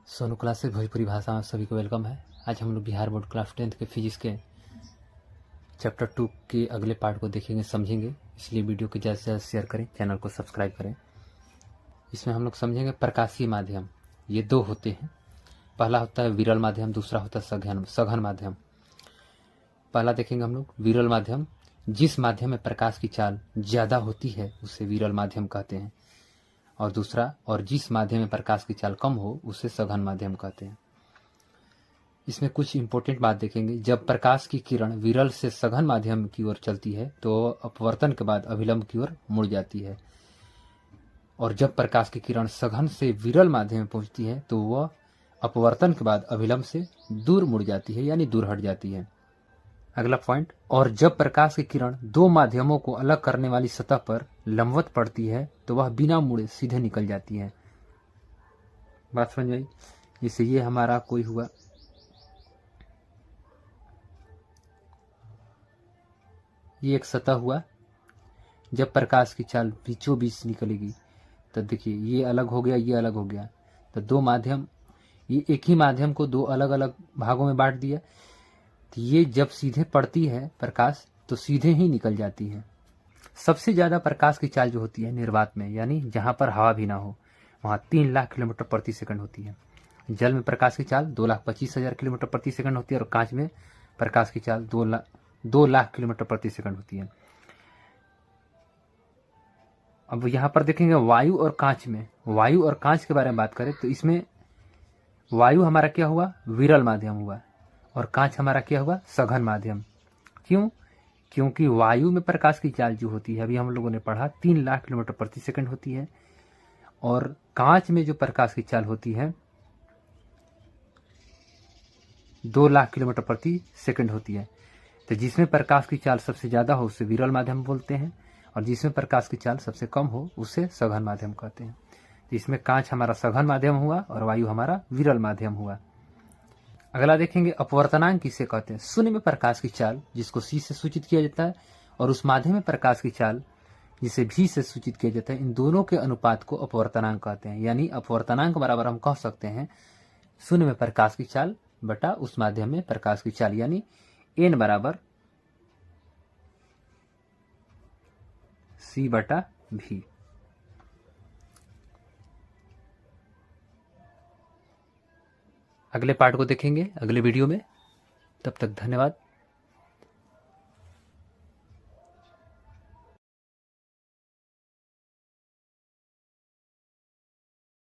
Sonu classes Bhojpuri भाषा में सभी को वेलकम है। आज हम लोग बिहार बोर्ड क्लास 10th के फिजिक्स के चैप्टर 2 के अगले पार्ट को देखेंगे, समझेंगे। इसलिए वीडियो को ज़्यादा से ज़्यादा शेयर करें, चैनल को सब्सक्राइब करें। इसमें हम लोग समझेंगे प्रकाशीय माध्यम। ये दो होते हैं, पहला होता है विरल माध्यम, दूसरा होता है सघन माध्यम। पहला देखेंगे हम लोग विरल माध्यम। जिस माध्यम में प्रकाश की चाल ज़्यादा होती है उसे विरल माध्यम कहते हैं, और दूसरा और जिस माध्यम में प्रकाश की चाल कम हो उसे सघन माध्यम कहते हैं। इसमें कुछ इंपॉर्टेंट बात देखेंगे। जब प्रकाश की किरण विरल से सघन माध्यम की ओर चलती है तो अपवर्तन के बाद अभिलंब की ओर मुड़ जाती है, और जब प्रकाश की किरण सघन से विरल माध्यम में पहुंचती है तो वह अपवर्तन के बाद अभिलंब से दूर मुड़ जाती है, यानी दूर हट जाती है। अगला पॉइंट, और जब प्रकाश की किरण दो माध्यमों को अलग करने वाली सतह पर लंबवत पड़ती है तो वह बिना मुड़े सीधे निकल जाती है। बात समझ आई? जैसे ये हमारा कोई हुआ, ये एक सतह हुआ। जब प्रकाश की चाल बीचों बीच निकलेगी तो देखिए ये अलग हो गया, ये अलग हो गया, तो दो माध्यम, ये एक ही माध्यम को दो अलग अलग भागों में बांट दिया। तो ये जब सीधे पड़ती है प्रकाश तो सीधे ही निकल जाती है। सबसे ज़्यादा प्रकाश की चाल जो होती है निर्वात में, यानी जहाँ पर हवा भी ना हो, वहाँ 3 लाख किलोमीटर प्रति सेकंड होती है। जल में प्रकाश की चाल 2,25,000 किलोमीटर प्रति सेकंड होती है, और कांच में प्रकाश की चाल 2 लाख किलोमीटर प्रति सेकंड होती है। अब यहाँ पर देखेंगे वायु और कांच में, वायु और कांच के बारे में बात करें तो इसमें वायु हमारा क्या हुआ, विरल माध्यम हुआ, और कांच हमारा क्या हुआ, सघन माध्यम। क्यों? क्योंकि वायु में प्रकाश की चाल जो होती है, अभी हम लोगों ने पढ़ा, 3 लाख किलोमीटर प्रति सेकंड होती है, और कांच में जो प्रकाश की चाल होती है 2 लाख किलोमीटर प्रति सेकंड होती है। तो जिसमें प्रकाश की चाल सबसे ज़्यादा हो उसे विरल माध्यम बोलते हैं, और जिसमें प्रकाश की चाल सबसे कम हो उसे सघन माध्यम कहते हैं। तो इसमें कांच हमारा सघन माध्यम हुआ और वायु हमारा विरल माध्यम हुआ। अगला देखेंगे अपवर्तनांक किसे कहते हैं। शून्य में प्रकाश की चाल जिसको C से सूचित किया जाता है, और उस माध्यम में प्रकाश की चाल जिसे V से सूचित किया जाता है, इन दोनों के अनुपात को अपवर्तनांक कहते हैं। यानी अपवर्तनांक बराबर हम कह सकते हैं शून्य में प्रकाश की चाल बटा उस माध्यम में प्रकाश की चाल, यानी N बराबर C बटा V। अगले पार्ट को देखेंगे अगले वीडियो में। तब तक धन्यवाद।